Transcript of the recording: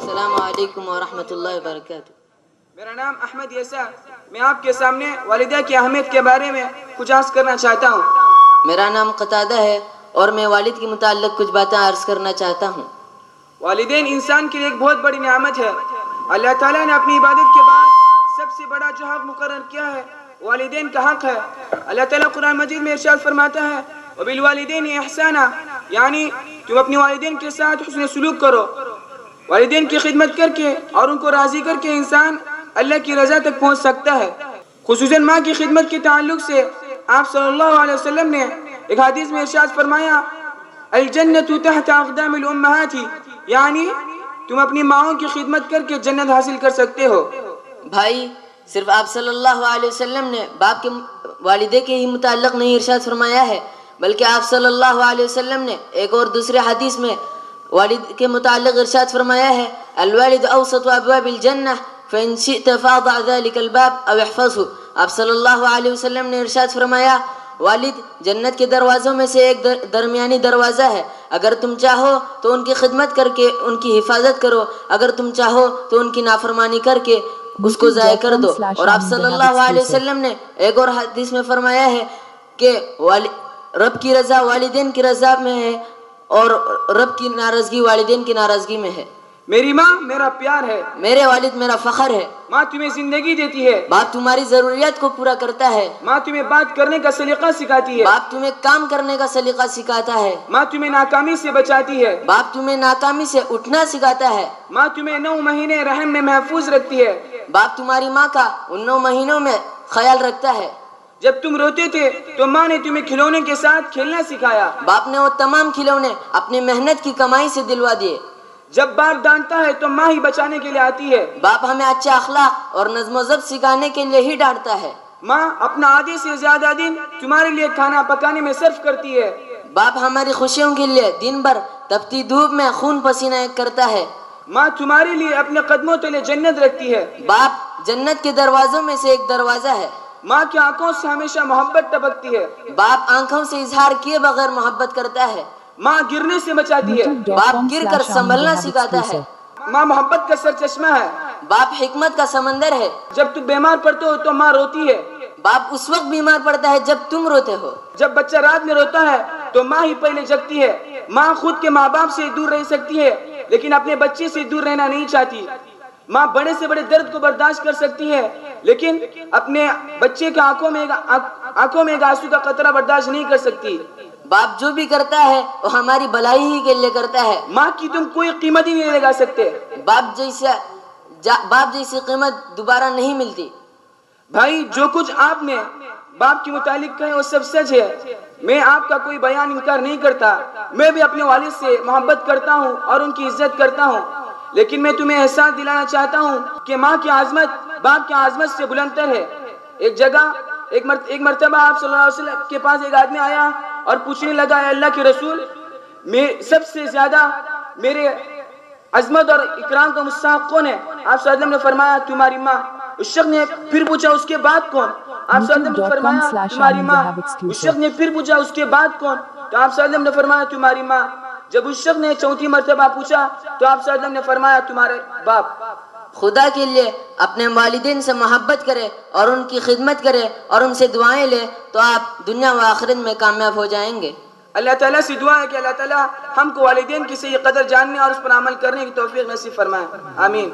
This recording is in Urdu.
السلام علیکم ورحمۃ اللہ وبرکاتہ۔ میرا نام احمد یسا، میں آپ کے سامنے والدہ کی اہمیت کے بارے میں کچھ عرض کرنا چاہتا ہوں۔ میرا نام قتادہ ہے اور میں والد کے متعلق کچھ باتیں عرض کرنا چاہتا ہوں۔ والدین انسان کے لیے ایک بہت بڑی نعمت ہے۔ اللہ تعالیٰ نے اپنی عبادت کے بعد سب سے بڑا جو حق مقرر کیا ہے والدین کا حق ہے۔ اللہ تعالیٰ قرآن مجید میں ارشاد فرماتا ہے وَبِالْوَالِدَيْنِ إِحْسَانًا، یعنی تم اپنی والدین کے ساتھ حسن سلوک کرو۔ والدین کی خدمت کر کے اور ان کو راضی کر کے انسان اللہ کی رضا تک پہنچ سکتا ہے۔ خصوصاً ماں کی خدمت کے تعلق سے آپ صلی اللہ علیہ وسلم نے ایک حدیث میں ارشاد فرمایا الجنت تحت اقدام الامہات، یعنی تم اپنی ماؤں کی خدمت کر کے جنت حاصل کر سکتے ہو۔ بھائی، صرف آپ صلی اللہ علیہ وسلم نے باپ کے والدے کے ہی متعلق نہیں ارشاد فرمایا ہے، بلکہ آپ صلی اللہ علیہ وسلم نے ایک اور دوسرے حدیث میں والد کے متعلق ارشاد فرمایا ہے الوالد اوسط ابواب الجنہ فإن شئت فاضع ذلك الباب او احفظه۔ آپ صلی اللہ علیہ وسلم نے ارشاد فرمایا والد جنت کے دروازوں میں سے ایک درمیانی دروازہ ہے، اگر تم چاہو تو ان کی خدمت کر کے ان کی حفاظت کرو، اگر تم چاہو تو ان کی نافرمانی کر کے اس کو ضائع کر دو۔ اور آپ صلی اللہ علیہ وسلم نے ایک اور حدیث میں فرمایا ہے کہ رب کی رضا والدین کی رضا میں ہے اور رب کی ناراضگی والدین کی ناراضگی میں ہے۔ میری ماں میرا پیار ہے، میرے والد میرا فخر ہے۔ ماں تمہیں زندگی دیتی ہے، باپ تمہاری ضروریات کو پورا کرتا ہے۔ ماں تمہیں بات کرنے کا سلیقہ سکھاتی ہے، باپ تمہیں کام کرنے کا سلیقہ سکھاتا ہے۔ ماں تمہیں ناکامی سے بچاتی ہے، باپ تمہیں ناکامی سے اٹھنا سکھاتا ہے۔ ماں تمہیں 9 مہینے رحم میں محفوظ رکھتی ہے، باپ تمہاری ماں کا ان 9 مہینوں میں خیال رکھتا ہے۔ جب تم روتے تھے تو ماں نے تمہیں کھلونے کے ساتھ کھیلنا سکھایا، باپ نے وہ تمام کھلونے اپنی محنت کی کمائی سے دلوا دیے۔ جب باپ ڈانٹتا ہے تو ماں ہی بچانے کے لیے آتی ہے، باپ ہمیں اچھا اخلاق اور نظم و ضبط سکھانے کے لیے ہی ڈانٹتا ہے۔ ماں اپنا آدھے سے زیادہ دن تمہارے لیے کھانا پکانے میں صرف کرتی ہے، باپ ہماری خوشیوں کے لیے دن بھر تپتی دھوپ میں خون پسینہ کرتا ہے۔ ماں تمہارے لیے اپنے قدموں تلے جنت رکھتی ہے، باپ جنت کے دروازوں میں سے ایک دروازہ ہے۔ ماں کی آنکھوں سے ہمیشہ محبت ٹپکتی ہے، باپ آنکھوں سے اظہار کیے بغیر محبت کرتا ہے۔ ماں گرنے سے بچاتی ہے، باپ گر کر سنبھلنا سکھاتا ہے۔ ماں محبت کا سرچشمہ ہے، باپ حکمت کا سمندر ہے۔ جب تم بیمار پڑتے ہو تو ماں روتی ہے، باپ اس وقت بیمار پڑتا ہے جب تم روتے ہو۔ جب بچہ رات میں روتا ہے تو ماں ہی پہلے جگتی ہے۔ ماں خود کے ماں باپ سے دور رہ سکتی ہے لیکن اپنے بچے سے دور رہنا نہیں چاہتی۔ ماں بڑے سے بڑے درد کو برداشت کر سکتی ہے لیکن اپنے بچے کے آنکھوں میں ایک آنسو کا قطرہ برداشت نہیں کر سکتی۔ باپ جو بھی کرتا ہے وہ ہماری بھلائی ہی کے لیے کرتا ہے۔ ماں کی تم کوئی قیمت ہی نہیں لگا سکتے، باپ جیسی قیمت دوبارہ نہیں ملتی۔ بھائی جو کچھ آپ نے باپ کے متعلق کہے وہ سب سچ ہے، میں آپ کا کوئی بیان انکار نہیں کرتا، میں بھی اپنے والد سے محبت کرتا ہوں اور ان کی عزت کرتا ہوں، لیکن میں تمہیں احساس دلانا چاہتا ہوں کہ ماں کی عظمت باپ کی عظمت سے بلندتر ہے۔ ایک مرتبہ آپ صلی اللہ علیہ وسلم کے پاس ایک آدمی آیا اور پوچھنے لگا اے اللہ کے رسول، سب سے زیادہ میرے عظمت اور اکرام کا مستحق کون ہے؟ آپ صلی اللہ علیہ وسلم نے فرمایا تمہاری ماں۔ اس شخص نے پھر پوچھا اس کے بعد کون؟ آپ صلی اللہ علیہ وسلم نے فرمایا تمہاری ماں۔ اس شخص نے پھر پوچھا اس کے بعد کون؟ تو آپ صلی اللہ علیہ وسلم نے فرمایا تمہاری ماں۔ جب اس شخص نے چوتھی مرتبہ پوچھا تو آپ صلی اللہ علیہ وسلم نے فرمایا تمہارے باپ۔ خدا کے لیے اپنے والدین سے محبت کرے اور ان کی خدمت کرے اور ان سے دعائیں لے تو آپ دنیا و آخرت میں کامیاب ہو جائیں گے۔ اللہ تعالیٰ سے دعا ہے کہ اللہ تعالیٰ ہم کو والدین کی صحیح قدر جاننے اور اس پر عمل کرنے کی توفیق نصیب فرمائے، آمین۔